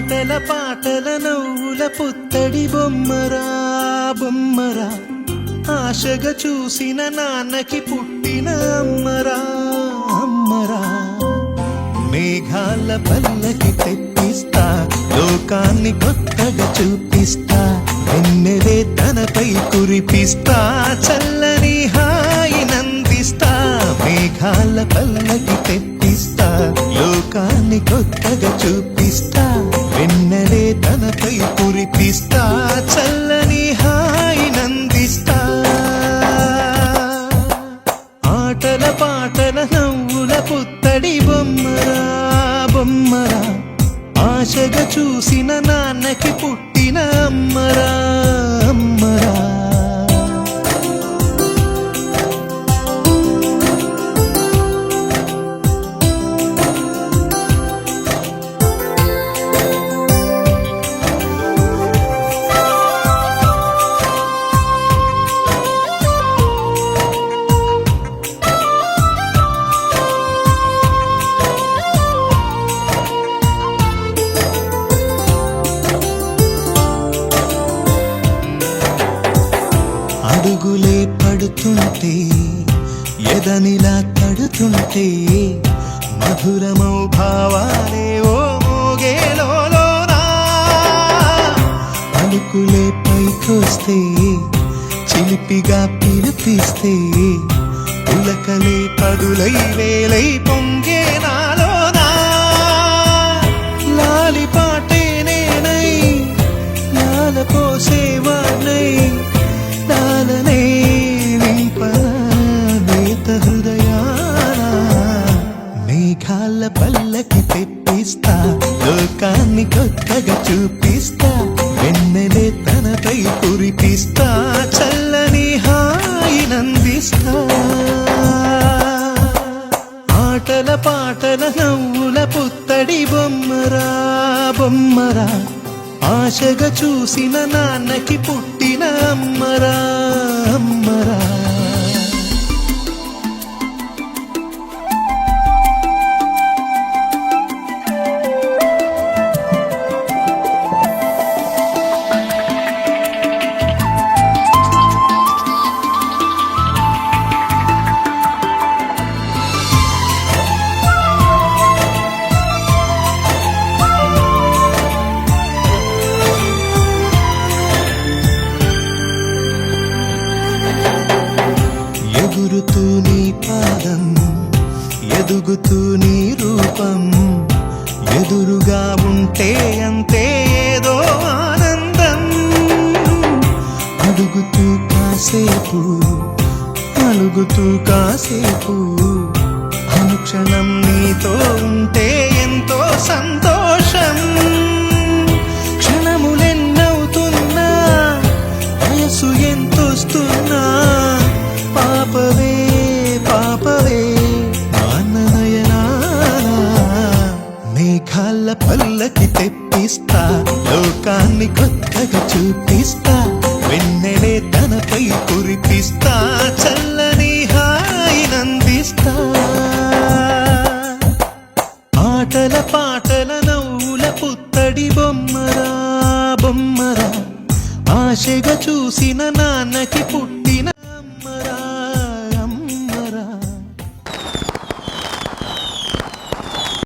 ఆటల పాటల నవ్వుల పుత్తడి బొమ్మరా బొమ్మరా, ఆశగా చూసిన నాన్నకి పుట్టిన అమ్మరా అమ్మరా. మేఘాల పల్లకి తెప్పిస్తా, లోకాన్ని కొత్తగా చూపిస్తా, వెన్నెలే తనపై కురిపిస్తా, చల్లని హాయి నందిస్తా. మేఘాల పల్లకి తెప్పిస్తా, లోకాన్ని కొత్తగా చూపిస్తా, వెన్నెలే తనపై కురిపిస్తా, చల్లని హాయి నందిస్తా. ఆటల పాటల నవ్వుల పుత్తడి బొమ్మరా బొమ్మరా, ఆశగా చూసిన నాన్నకి పుట్టిన అమ్మరా అమ్మరా. అడుగులే పడుతుంటే, ఎదనిలా తడుతుంటే, మధురమౌ భావాలే ఓ మోగేలోనా. పలుకులే పైకొస్తే, చిలిపిగా పిలిపిస్తే, పులకలే పదులై వేలై పొంగే నాలోనా. లాలి పాటే నేనై, లాల పోసేవాణ్ణై, లాలనే నింపనేత హృదయాన. మేఘాల పల్లకి తెప్పిస్తా, లోకాన్ని కొత్తగా చూపిస్తా, వెన్నెలే తనపై కురిపిస్తా, చల్లని హాయి నందిస్తా. ఆటల పాటల నవ్వుల పుత్తడి బొమ్మరా బొమ్మరా, ఆశగా చూసిన నాన్నకి పుట్టిన అమ్మరా అమ్మరా. ఎగురుతూ నీ పాదం, ఎదుగుతూ నీ రూపం, ఎదురుగా ఉంటే అంతే ఏదో ఆనందం. అడుగుతూ కాసేపు, అలుగుతూ కాసేపు, అనుక్షణం నీతో ఉంటే ఎంతో సంతోషం. క్షణములెన్నవుతున్నా, వయసు ఎంతొస్తున్నా, పాపవే పాపవే నాన్ననయనానా. మేఘాల పల్లకి తెప్పిస్తా, లోకాన్ని కొత్తగా చూపిస్తా, వెన్నెలే తనపై కురిపిస్తా, చల్లని హాయి నందిస్తా. ఆటల పాటల నవ్వుల పుత్తడి బొమ్మరా బొమ్మరా, ఆశగా చూసిన నాన్నకి పుట్టిన అమ్మరా